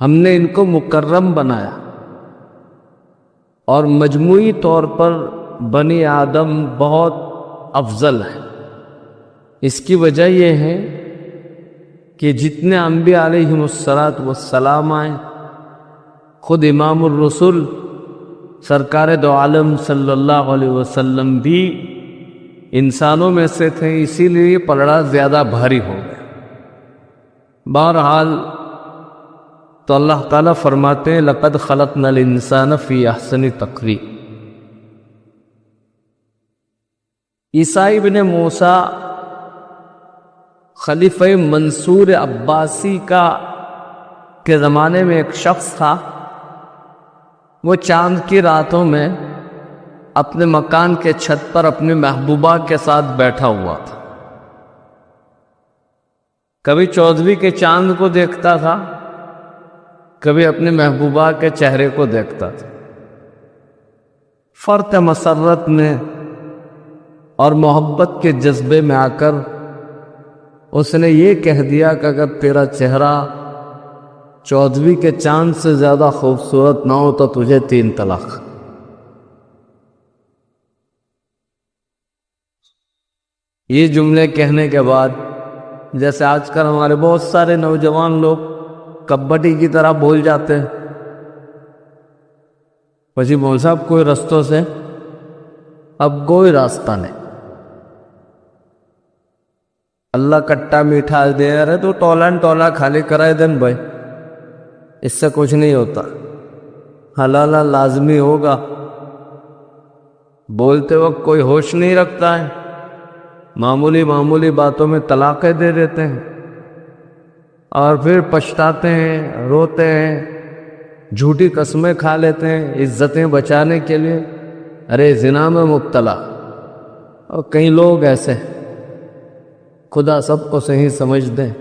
ہم نے ان کو مکرم بنایا، اور مجموعی طور پر بنی آدم بہت افضل ہے۔ اس کی وجہ یہ ہے کہ جتنے انبیاء علیہم السلام آئے، خود امام الرسل سرکار دو عالم صلی اللہ علیہ وسلم بھی انسانوں میں سے تھے، اسی لیے پلڑا زیادہ بھاری ہو گیا۔ بہرحال تو اللہ تعالیٰ فرماتے ہیں لَقَدْ خَلَقْنَا الْإِنسَانَ فِي أَحْسَنِ تَقْوِيمٍ۔ عیسیٰ ابن موسیٰ خلیفہ منصور عباسی کے زمانے میں ایک شخص تھا، وہ چاند کی راتوں میں اپنے مکان کے چھت پر اپنی محبوبہ کے ساتھ بیٹھا ہوا تھا۔ کبھی 14ویں کے چاند کو دیکھتا تھا، کبھی اپنے محبوبہ کے چہرے کو دیکھتا تھا۔ فرط مسرت میں اور محبت کے جذبے میں آ کر اس نے یہ کہہ دیا کہ اگر تیرا چہرہ 14ویں کے چاند سے زیادہ خوبصورت نہ ہو تو تجھے 3 طلاق۔ یہ جملے کہنے کے بعد جیسے آج کل ہمارے بہت سارے نوجوان لوگ کبڈی کی طرح بول جاتے ہیں، وجی مول صاحب کوئی رستوں سے اب کوئی راستہ نہیں، اللہ کٹا میٹھا دے رہے تو ٹولا خالی کرائے دن بھائی، اس سے کچھ نہیں ہوتا، حلالہ لازمی ہوگا۔ بولتے وقت کوئی ہوش نہیں رکھتا ہے، معمولی باتوں میں طلاقیں دے دیتے ہیں، اور پھر پچھتاتے ہیں، روتے ہیں، جھوٹی قسمیں کھا لیتے ہیں عزتیں بچانے کے لیے، ارے زنا میں مبتلا۔ اور کئی لوگ ایسے ہیں، خدا سب کو صحیح سمجھ دیں۔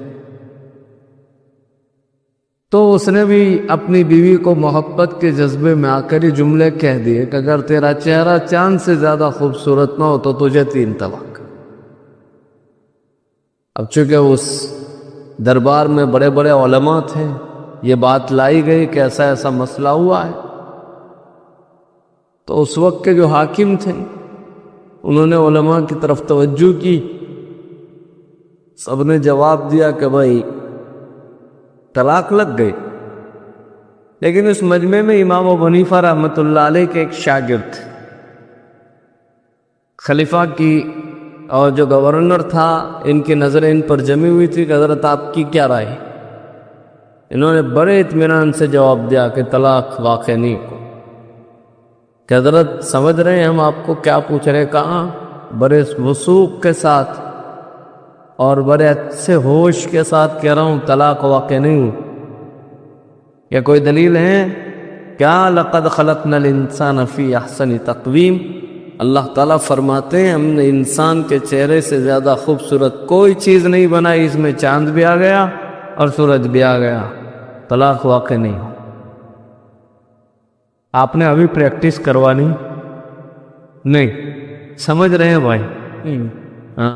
تو اس نے بھی اپنی بیوی کو محبت کے جذبے میں آ کر یہ جملے کہہ دیے کہ اگر تیرا چہرہ چاند سے زیادہ خوبصورت نہ ہو تو تجھے 3 طلاق۔ اب چونکہ اس دربار میں بڑے بڑے علماء تھے، یہ بات لائی گئی کہ ایسا ایسا مسئلہ ہوا ہے، تو اس وقت کے جو حاکم تھے انہوں نے علماء کی طرف توجہ کی، سب نے جواب دیا کہ بھائی طلاق لگ گئی۔ لیکن اس مجمع میں امام ابو حنیفہ رحمۃ اللہ علیہ کے ایک شاگرد تھے، خلیفہ کی اور جو گورنر تھا ان کی نظریں ان پر جمی ہوئی تھی کہ حضرت آپ کی کیا رائے؟ انہوں نے بڑے اطمینان سے جواب دیا کہ طلاق واقع نہیں کو، کہ حضرت سمجھ رہے ہیں ہم آپ کو کیا پوچھ رہے، کہاں بڑے وثوق کے ساتھ اور بڑے اچھے ہوش کے ساتھ کہہ رہا ہوں طلاق واقع نہیں ہوں۔ یا کوئی دلیل ہے کیا؟ لَقَدْ خَلَقْنَا الْإِنسَانَ فِي أَحْسَنِ تَقْوِيمٍ۔ اللہ تعالیٰ فرماتے ہیں ہم نے انسان کے چہرے سے زیادہ خوبصورت کوئی چیز نہیں بنائی، اس میں چاند بھی آ گیا اور سورج بھی آ گیا، طلاق واقع نہیں ہو۔ آپ نے ابھی پریکٹس کروانی نہیں، سمجھ رہے ہیں بھائی؟